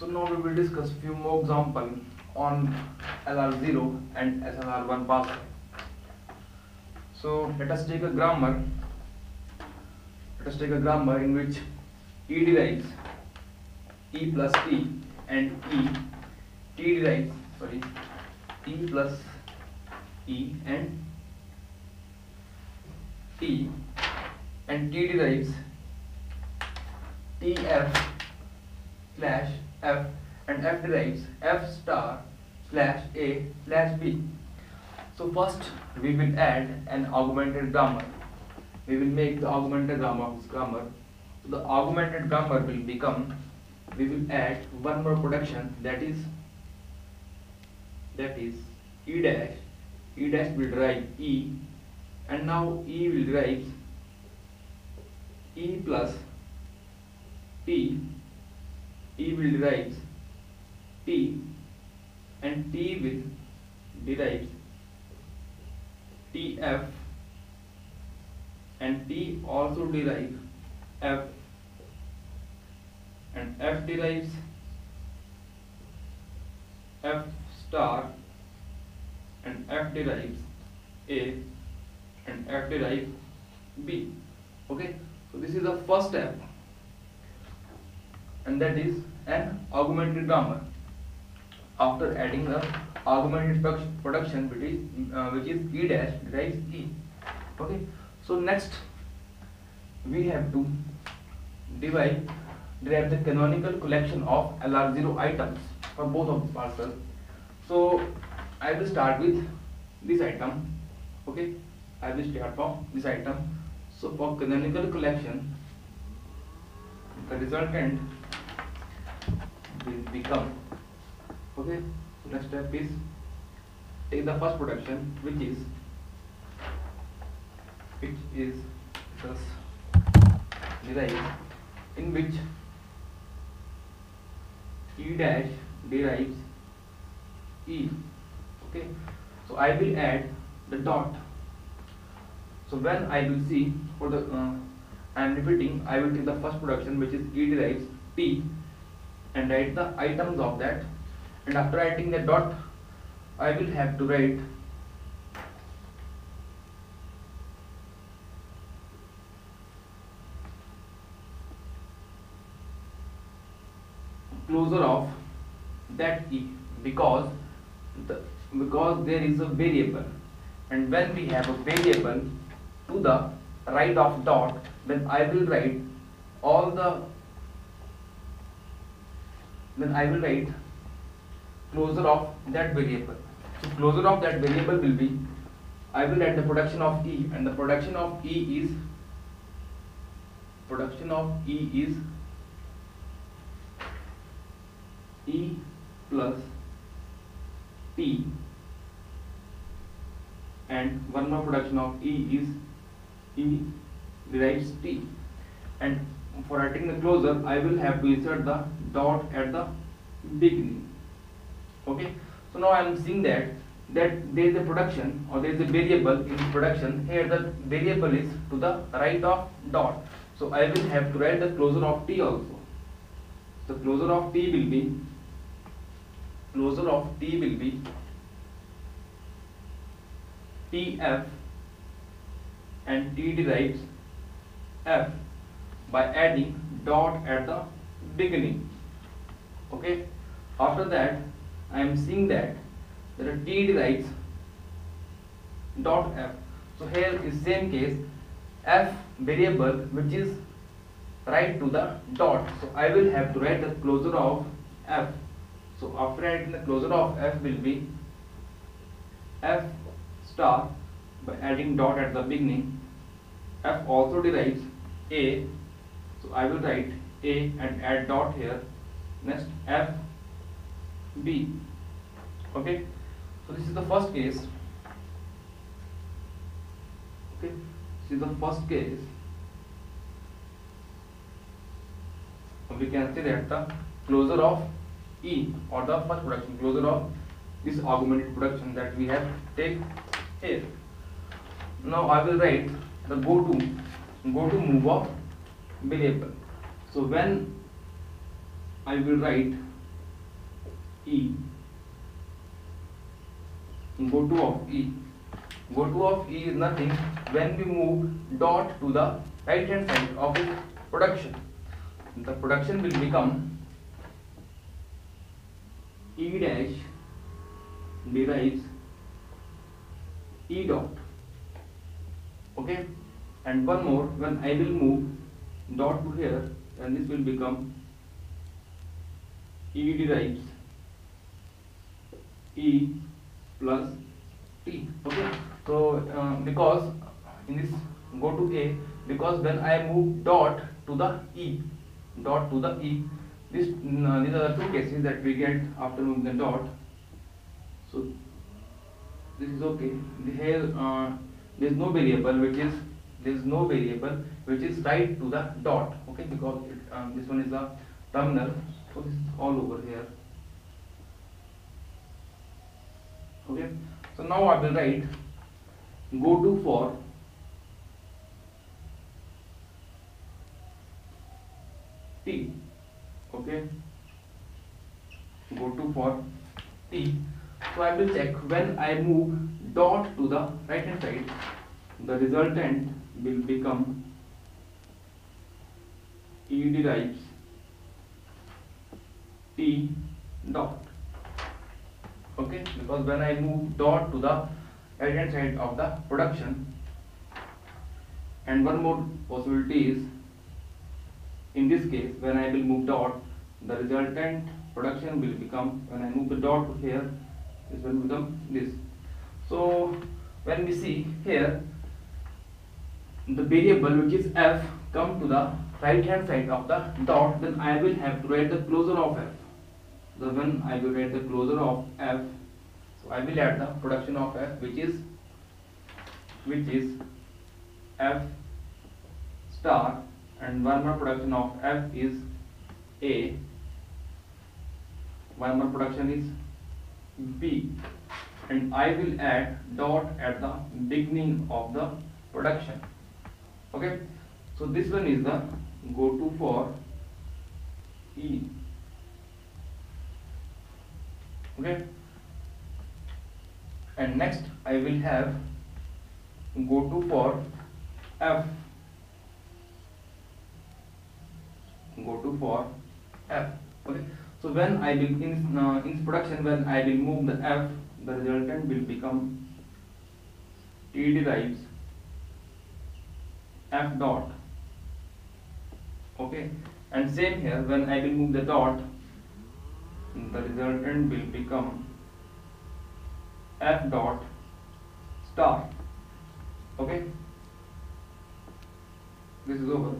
So now we will discuss few more example on LR0 and SLR1 pathway. So let us take a grammar. Let us take a grammar in which E derives E plus T and T derives E plus E and T derives TF slash F and F derives F star slash A slash B. So first we will add an augmented grammar. We will make the augmented grammar of this grammar. So the augmented grammar will become, we will add one more production, that is E dash. E dash will derive E, and now E will derive E plus T. E will derive T and T will derive TF and T also derive F and F derives F star and F derives A and F derives B. Okay, so this is the first step, and that is an augmented grammar. After adding the augmented production which is E dash derives E. Okay, so next we have to derive the canonical collection of LR0 items for both of the parcels. So I will start with this item. Okay, I will start from this item. So for canonical collection, the resultant will become, okay, so next step is take the first production which is thus derived, in which E dash derives E. Okay, so I will add the dot. So when I will see for the I am repeating, I will take the first production which is E derives T and write the items of that, and after writing the dot I will have to write closure of that E, because there is a variable, and when we have a variable to the right of dot, then I will write closure of that variable. So closure of that variable will be, I will write the production of E, and the production of E is E plus T, and one more production of E is E derives T, and for writing the closure I will have to insert the dot at the beginning. Okay, so now I am seeing that there is a production, or there is a variable in production. Here the variable is to the right of dot, so I will have to write the closure of T also. The closure of T will be TF and T derives F by adding dot at the beginning. Okay, after that I am seeing that T derives dot F. So here is same case, F variable which is right to the dot, so I will have to write the closure of F. So after writing the closure of F will be F star by adding dot at the beginning. F also derives A, so I will write A and add dot here. Next F B. Okay, so this is the first case. Okay, this is the first case. We can say that the closure of E, or the first production, closure of this augmented production that we have take here. Now I will write the go to move of variable. So when I will write E, go to of E. Go to of E is nothing when we move dot to the right hand side of its production. The production will become E dash derives E dot. Okay, and one more, when I will move dot to here, then this will become E derives E plus T. Okay, so because in this go to A, because when I move dot to the E, these are the two cases that we get after moving the dot. So this is okay. Here there is no variable which is right to the dot. Okay, because this one is the terminal, so this is all over here. Okay, so now I will write go to for T. Okay, go to for T. So I will check when I move dot to the right hand side, the resultant will become E derives T dot. Okay, because when I move dot to the right hand side of the production, and one more possibility is, in this case when I will move dot, the resultant production will become, when I move the dot to here, this will become this. So when we see here, the variable which is f come to the right hand side of the dot, then I will have to write the closure of f. So when I will write the closure of f, so I will add the production of f, which is f star, and one more production of f is A, one more production is B, and I will add dot at the beginning of the production. Okay, so this one is the go to for E. Okay, and next I will have go to for F. Go to for F. Okay, so when I will in production, when I will move the F, the resultant will become T derives F dot. Okay, and same here, when I will move the dot, the resultant will become F dot star. Okay, this is over,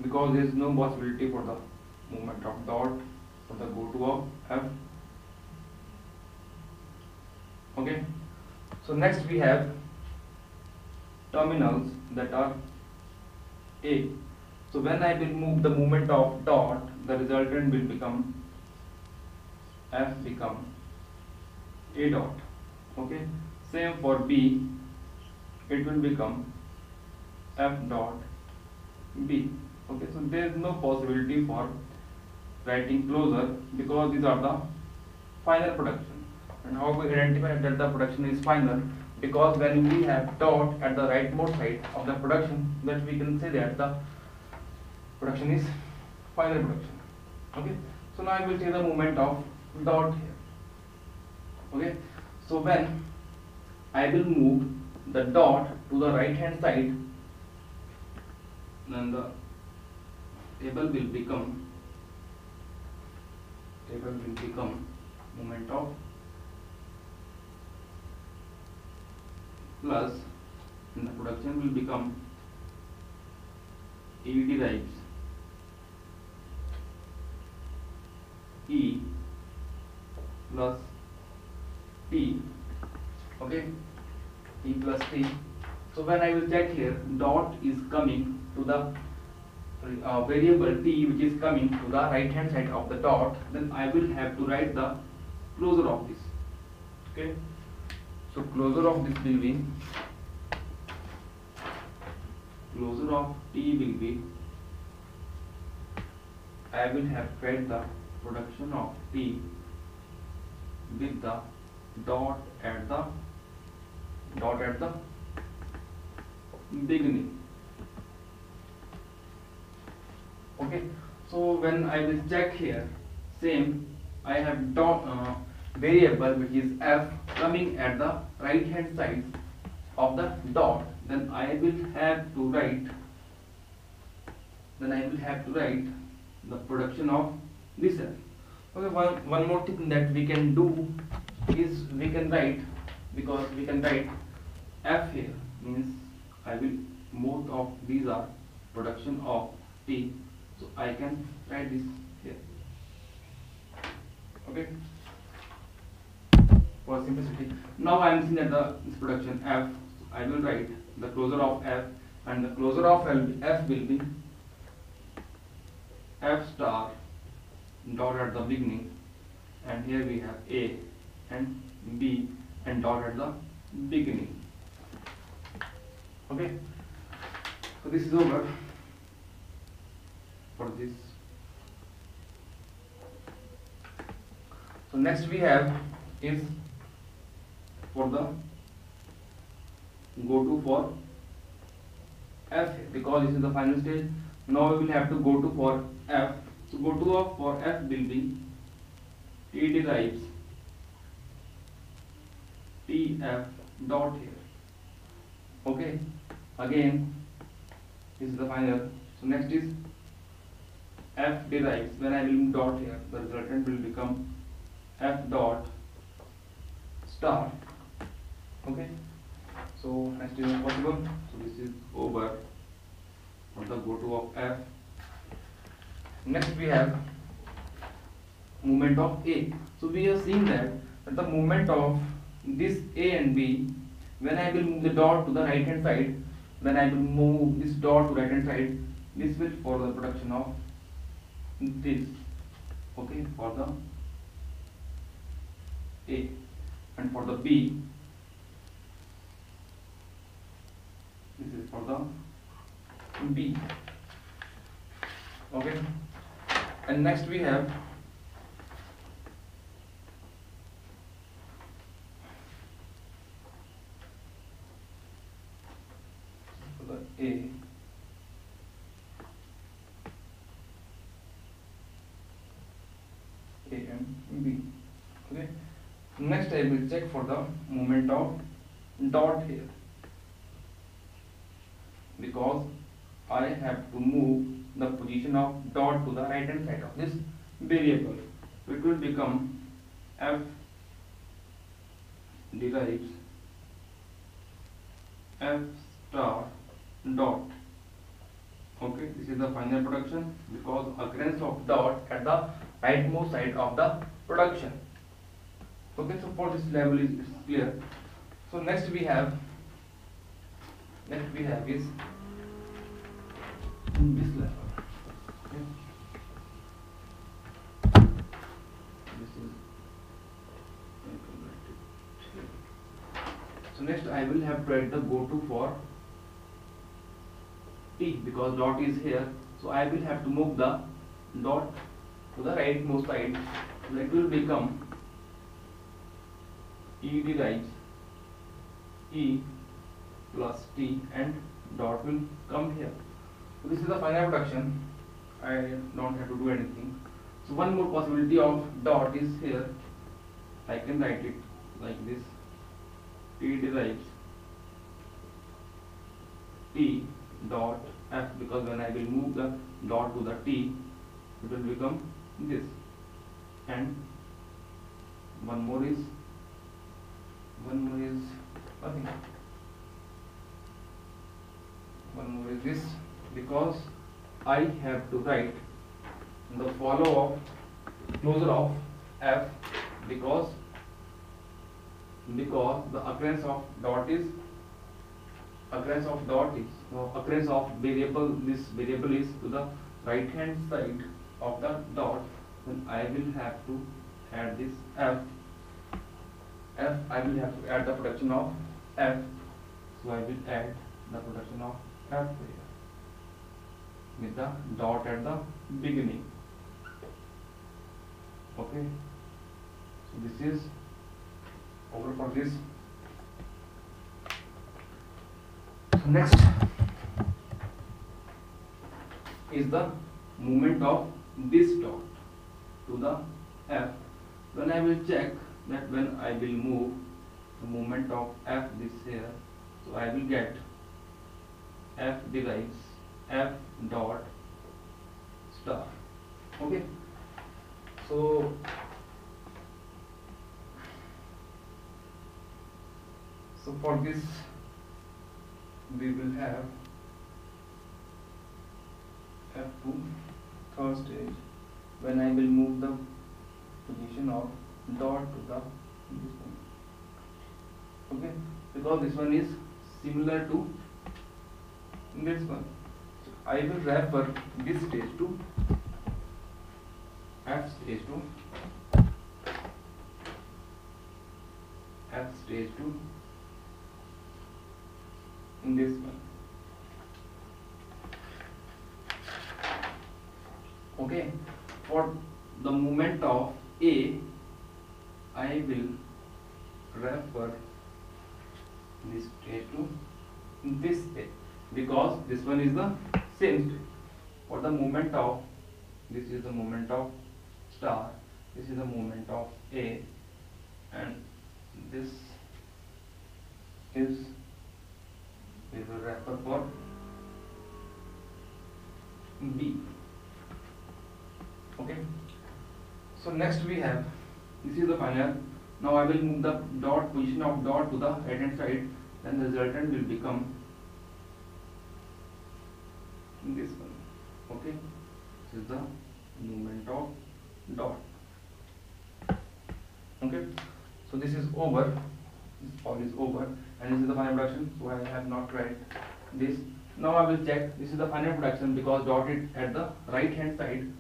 because there is no possibility for the movement of dot for the go to of F. Okay, so next we have terminals that are A. So when I will move the movement of dot, the resultant will become F become A dot. Okay, same for B, it will become F dot B. Okay, so there is no possibility for writing closure, because these are the final production. And how we identify that the production is final? Because when we have dot at the rightmost side of the production, that we can say that the production is final production. Okay, so now I will take the movement of dot here. Okay, so when I will move the dot to the right hand side, then the table will become moment of plus, and the production will become E derives E plus T. Okay, E plus T. So when I will check here, dot is coming to the variable T, which is coming to the right hand side of the dot, then I will have to write the closure of this. Okay, so closure of this will be, closure of T will be, I will have to write the production of T with the dot at the beginning. Okay, so when I will check here, same, I have dot variable which is f coming at the right hand side of the dot, then I will have to write the production of this f. Okay, one more thing that we can do is we can write, because we can write f here, means I will, both of these are production of T, so I can write this here. Okay, for simplicity. Now I am seeing that this production f, so I will write the closure of f, and the closure of f will be f star dot at the beginning, and here we have A and B and dot at the beginning. Okay, so this is over for this. So next we have is for the go to for f, because this is the final stage. Now we will have to go to for f. So go to of for f will be T derives Tf dot here. Okay, again this is the final. So next is f derives, when I will dot here, the resultant will become f dot star. Okay, so next is possible. So this is over for the go to of f. Next we have movement of A. So we have seen that the movement of this A and B, when I will move the dot to the right hand side, when I will move this dot to right hand side, this will for the production of this. Okay, for the A, and for the B, this is for the B. Okay, and next we have for the A, and B. Okay, next I will check for the movement of dot here, because I have to move the position of dot to the right hand side of this variable. So it will become f derives f star dot. Okay, this is the final production, because occurrence of dot at the rightmost side of the production. Okay, so for this level is clear. So next we have is this level. Okay. This is, so next I will have to write the go to for T, because dot is here, so I will have to move the dot to the rightmost side. So it will become E derives E plus T, and dot will come here. So this is the final production. I don't have to do anything. So one more possibility of dot is here. I can write it like this: T derives T dot F, because when I will move the dot to the T, it will become this. And one more is nothing. One more is this, because I have to write the follow of closure of F, because the occurrence of dot is occurrence of variable, this variable is to the right hand side of the dot, then I will have to add this F. I will have to add the production of F, so I will add the production of F here with the dot at the beginning. Okay, so this is over for this. So next is the movement of this dot to the F. When I will check that when I will move the movement of F this here, so I will get F derives F dot star. Okay, so for this we will have F2 third stage when I will move the position of dot to the this one. Okay, because this one is similar to this one, so I will refer this stage to F stage to F stage to in this one. Okay, for the movement of A, I will refer this stage to this stage because this one is the same stage. For the movement of, this is the movement of star, this is the movement of A, and this is, we will refer for B. Okay, so next we have, this is the final. Now I will move the dot position of dot to the right hand side, then the resultant will become this one. Okay, this is the movement of dot. Okay, so this is over, this all is over, and this is the final production. So I have not tried this. Now I will check, this is the final production because dot is at the right hand side,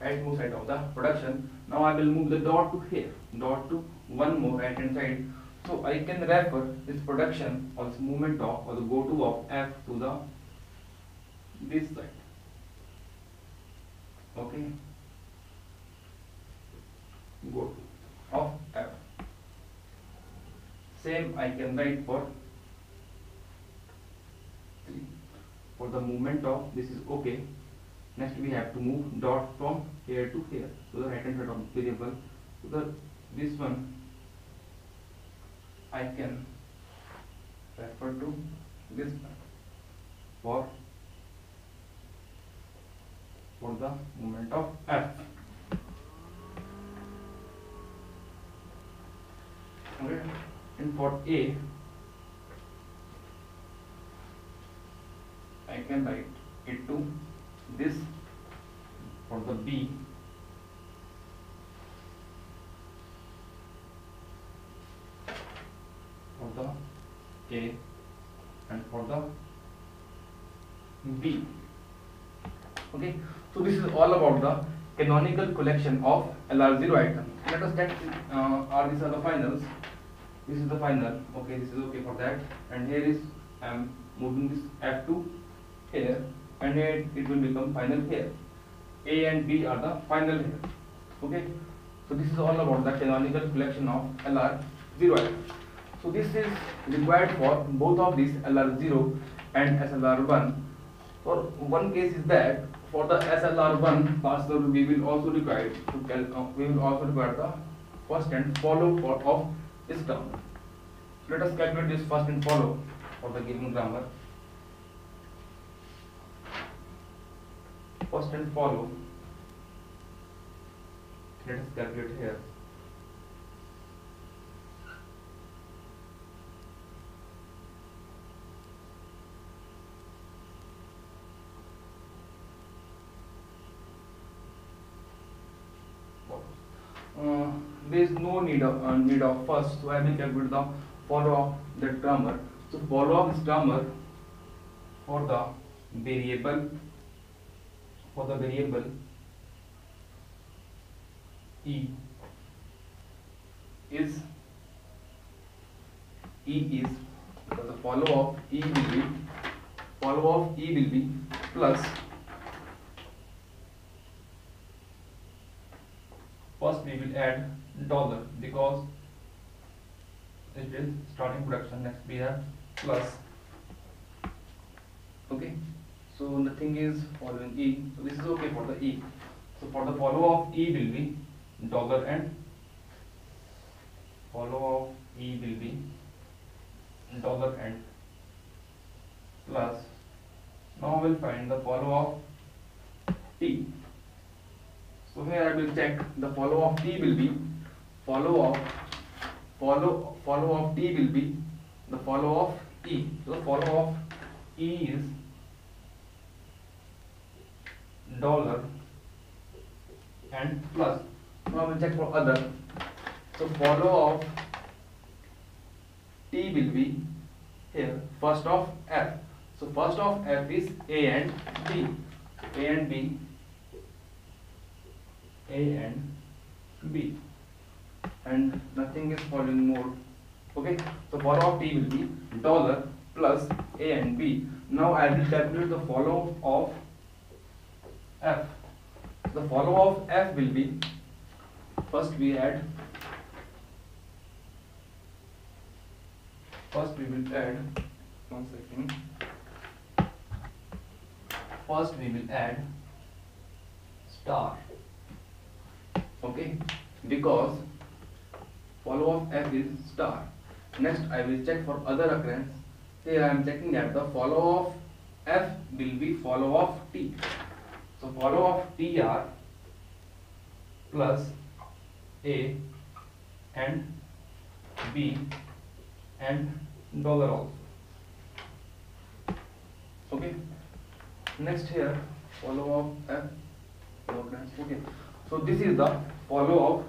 rightmost side of the production. Now I will move the dot to here, dot to one more right hand side. So I can refer this production or this movement of or the go to of F to the this side. Okay, go to of F. Same I can write for 3. For the movement of this is okay. Next we have to move dot from here to here, so the right hand side of variable. So the this one I can refer to this one for the movement of F. Okay, and for A I can write it to this. For the B, for the A, and for the B. Okay, so this is all about the canonical collection of LR0 item. Let us check these are the finals. This is the final. Okay, this is okay for that. And here is I am moving this F2 here, and here it will become final here. A and B are the final here. Okay, so this is all about the canonical collection of LR0 item. So this is required for both of these LR0 and SLR1. For one case is that for the SLR1 parcel we will also require the first and follow of this grammar. So let us calculate this first and follow for the given grammar. First and follow, let us calculate here. There is no need of first, so I will calculate the follow of that grammar. So follow of this grammar for the variable E is because the follow of E will be plus we will add dollar because it is starting production. Next we have plus. Okay, so nothing is following E, so this is okay for the E. So for the follow of E will be dollar and follow of E will be dollar and plus. Now we'll find the follow of T. So here I will check the follow of T will be follow of T will be the follow of E. So the follow of E is dollar and plus. Now we'll check for other. So follow of T will be here first of F. So first of F is A and B. A and B. A and B. And nothing is following more. Okay. So follow of T will be dollar plus A and B. Now I will calculate the follow of F. The follow of F will be, first we will add one second. First we will add star. Okay, because follow of F is star. Next I will check for other occurrence. Here I am checking that the follow of F will be follow of T. So follow of T are plus A and B and dollar also. Okay. Next here follow of F. Okay. So this is the follow of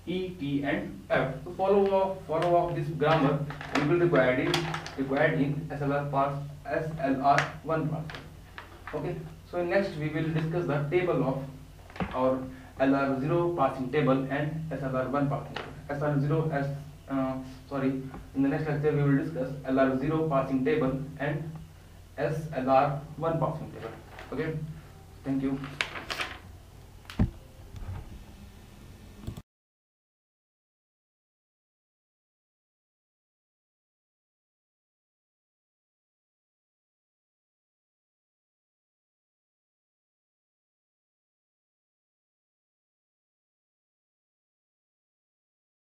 E, T and F. So follow of this grammar we will required in SLR SLR1 part. Okay. So next we will discuss the table of our LR0 parsing table and SLR1 parsing table. SLR0 as in the next lecture we will discuss LR0 parsing table and SLR1 parsing table. Okay. Thank you.